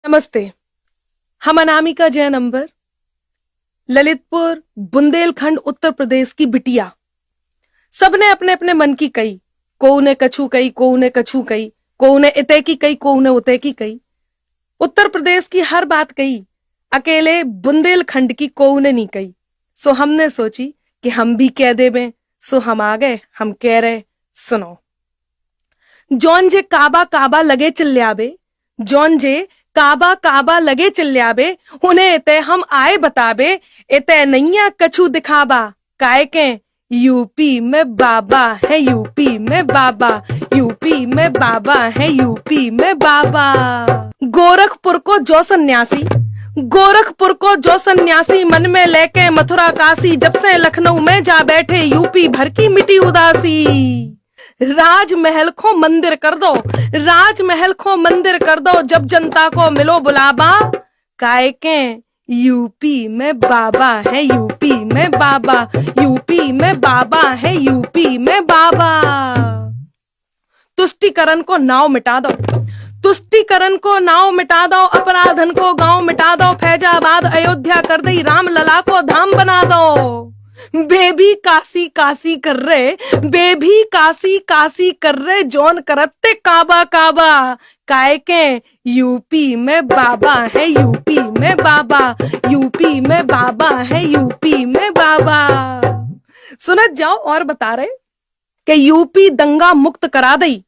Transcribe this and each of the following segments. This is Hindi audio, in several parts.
नमस्ते। हम अनामिका जैन अंबर, ललितपुर, बुंदेलखंड, उत्तर प्रदेश की बिटिया। सबने अपने अपने मन की कही, कोऊ ने कछु कही, कोऊ ने कछु कही, कोऊ ने इते की कही, कोऊ ने उते की कही। उत्तर प्रदेश की हर बात कही, अकेले बुंदेलखंड की कोऊ ने नहीं कही। सो हमने सोची कि हम भी कह देवें। सो हम आ गए, हम कह रहे, सुनो। जौन जे काबा काबा लगे चिल्लाबे, जौन जे काबा काबा लगे चिल्लाबे, उन्हें इते हम आए बताबे, इते नैया कछु दिखाबा, काय के यूपी में बाबा है, यूपी में बाबा, यूपी में बाबा है, यूपी में बाबा। गोरखपुर को जो सन्यासी, गोरखपुर को जो सन्यासी मन में लेके मथुरा काशी, जब से लखनऊ में जा बैठे यूपी भर की मिटी उदासी। राजमहल को मंदिर कर दो, राजमहल को मंदिर कर दो, जब जनता को मिलो बुलावा, काय के यूपी में बाबा है, यूपी में बाबा, यूपी में बाबा है, यूपी में बाबा। तुष्टिकरण को नाव मिटा दो, तुष्टिकरण को नाव मिटा दो, अपराधन को गांव मिटा दो, फैजाबाद अयोध्या कर दई, रामलला को धाम बना दो। बेबी काशी काशी कर रहे, बेबी काशी काशी कर रहे, जौन करते काबा काबा, काय के यूपी में बाबा है, यूपी में बाबा, यूपी में बाबा है, यूपी में बाबा। सुनत जाओ और बता रहे कि यूपी दंगा मुक्त करा दई,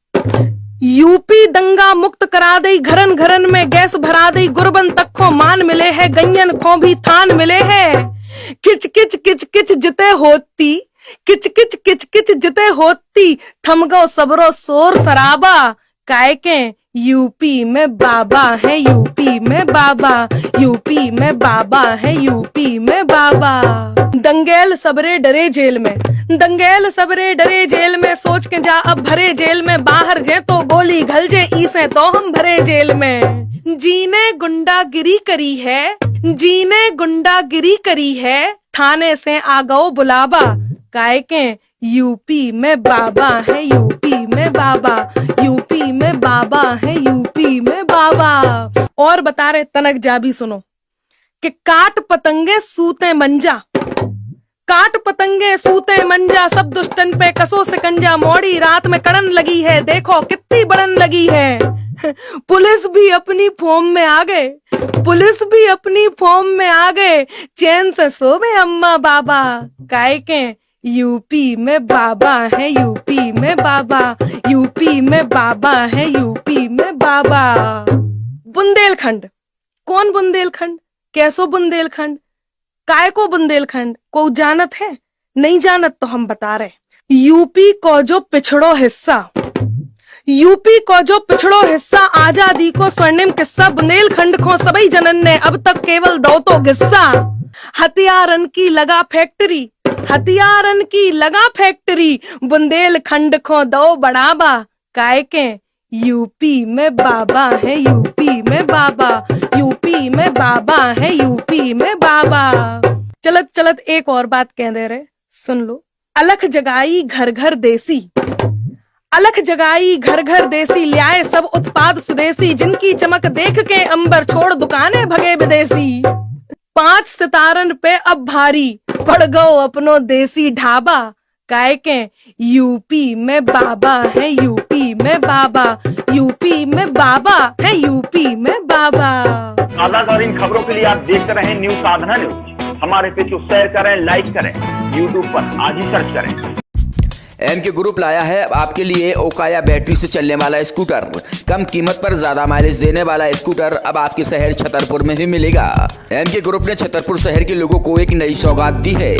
यूपी दंगा मुक्त करा दई, घरन घरन में गैस भरा दई, गुरबन तक को मान मिले है, गैयन को भी थान मिले है। किच किच किच किच जिते होती, किच किच किच किच जिते होती, थम गो सबरो शोर शराबा, काय के यूपी में बाबा है, यूपी में बाबा, यूपी में बाबा है, यूपी में बाबा। दंगेल सबरे डरे जेल में, दंगेल सबरे डरे जेल में, सोच के जा अब भरे जेल में, बाहर जे तो गोली घल जे, इसे तो हम भरे जेल में। जीने गुंडागिरी करी है, जीने गुंडागिरी करी है, थाने से आ गओ बुलावा, काय के यूपी में बाबा है, यूपी में बाबा, यूपी में बाबा है, यूपी में बाबा। और बता रहे तनक जा भी सुनो कि काट पतंगे सूते मंजा, काट पतंगे सूते मंजा, सब दुष्टन पे कसो सिकंजा, मोड़ी रात में कड़न लगी है, देखो कितनी बड़न लगी है। पुलिस भी अपनी फॉर्म में आ गए, पुलिस भी अपनी फॉर्म में आ गए, चैन से सोवे अम्मा बाबा, काय के यूपी में बाबा है, यूपी में बाबा, यूपी में बाबा है, यूपी में बाबा। बुंदेलखंड, कौन बुंदेलखंड, कैसो बुंदेलखंड, काय को बुंदेलखंड, को जानत है? नहीं जानत तो हम बता रहे। यूपी को जो पिछड़ो हिस्सा, यूपी को जो पिछड़ो हिस्सा, आजादी को स्वर्णिम किस्सा, बुंदेलखंड को सभी जनन ने अब तक केवल दो तो किस्सा। हथियारन की लगा फैक्ट्री, हथियारन की लगा फैक्ट्री, बुंदेलखंड को दो बढ़ावा, काय के यूपी में बाबा है, यूपी में बाबा, यूपी में बाबा है, यूपी में बाबा। चलत चलत एक और बात कह दे रहे, सुन लो। अलख जगाई घर घर देसी, अलख जगाई घर घर देसी, ल्याए सब उत्पाद स्वदेशी, जिनकी चमक देख के अंबर छोड़ दुकानें भगे विदेशी। 5 सितारन पे अब भारी पड़ गओ अपनो देसी ढाबा, काय के यूपी में बाबा है, यूपी में बाबा, यूपी में बाबा है, यूपी में बाबा। आजाद और इन खबरों के लिए आप देखते रहें न्यूज साधना न्यूज। हमारे पेज को शेयर करें, लाइक करें, यूट्यूब पर आज ही सर्च करें। एमके ग्रुप लाया है आपके लिए ओकाया बैटरी से चलने वाला स्कूटर। कम कीमत पर ज्यादा माइलेज देने वाला स्कूटर अब आपके शहर छतरपुर में भी मिलेगा। एमके ग्रुप ने छतरपुर शहर के लोगों को एक नई सौगात दी है।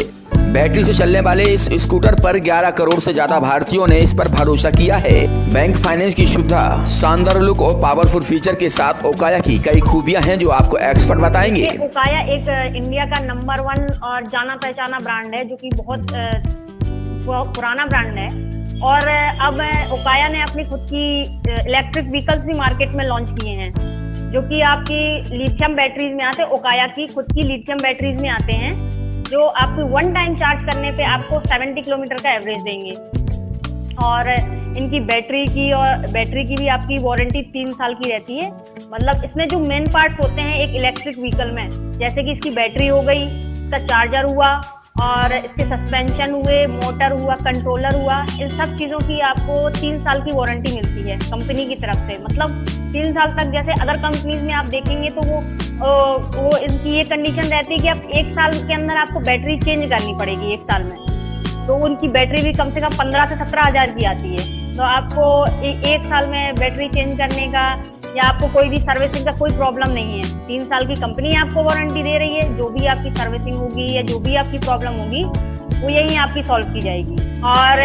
बैटरी से चलने वाले इस स्कूटर पर 11 करोड़ से ज्यादा भारतीयों ने इस पर भरोसा किया है। बैंक फाइनेंस की सुविधा, शानदार लुक और पावरफुल फीचर के साथ ओकाया की कई खूबियां हैं जो आपको एक्सपर्ट बताएंगे। ओकाया एक इंडिया का नंबर 1 और जाना पहचाना ब्रांड है, जो कि बहुत पुराना ब्रांड है। और अब ओकाया ने अपनी खुद की इलेक्ट्रिक व्हीकल्स भी मार्केट में लॉन्च किए हैं, जो कि आपकी लिथियम बैटरीज में आते हैं। ओकाया की खुद की लिथियम बैटरीज में आते हैं, जो आपको 1 टाइम चार्ज करने पे आपको 70 किलोमीटर का एवरेज देंगे। और इनकी बैटरी की भी आपकी वारंटी 3 साल की रहती है। मतलब इसमें जो मेन पार्ट्स होते हैं एक इलेक्ट्रिक व्हीकल में, जैसे कि इसकी बैटरी हो गई, इसका चार्जर हुआ और इसके सस्पेंशन हुए, मोटर हुआ, कंट्रोलर हुआ, इन सब चीज़ों की आपको 3 साल की वारंटी मिलती है कंपनी की तरफ से। मतलब 3 साल तक, जैसे अदर कंपनीज में आप देखेंगे तो वो इनकी ये कंडीशन रहती है कि आप 1 साल के अंदर आपको बैटरी चेंज करनी पड़ेगी 1 साल में। तो उनकी बैटरी भी कम से कम 15 से 17 हज़ार की आती है। तो आपको 1 साल में बैटरी चेंज करने का या आपको कोई भी सर्विसिंग का कोई प्रॉब्लम नहीं है। 3 साल की कंपनी आपको वारंटी दे रही है। जो भी आपकी सर्विसिंग होगी या जो भी आपकी प्रॉब्लम होगी वो यहीं आपकी सॉल्व की जाएगी। और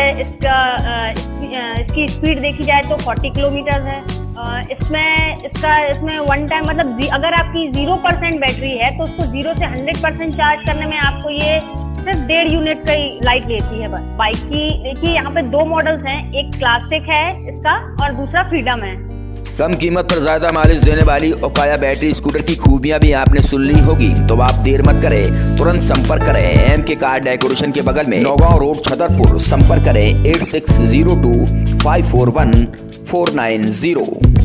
इसकी स्पीड देखी जाए तो 40 किलोमीटर है। इसमें वन टाइम, मतलब अगर आपकी 0% बैटरी है तो उसको 0 से 100% चार्ज करने में आपको ये सिर्फ 1.5 यूनिट का ही लाइट लेती है। बाइक की देखिए यहाँ पे 2 मॉडल्स हैं, एक क्लासिक है इसका और दूसरा फ्रीडम है। कम कीमत पर ज्यादा माइलेज देने वाली ओकाया बैटरी स्कूटर की खूबियां भी आपने सुन ली होगी, तो आप देर मत करें, तुरंत संपर्क करें MK कार डेकोरेशन के बगल में नौगांव रोड छतरपुर। संपर्क करें 8602 541 490।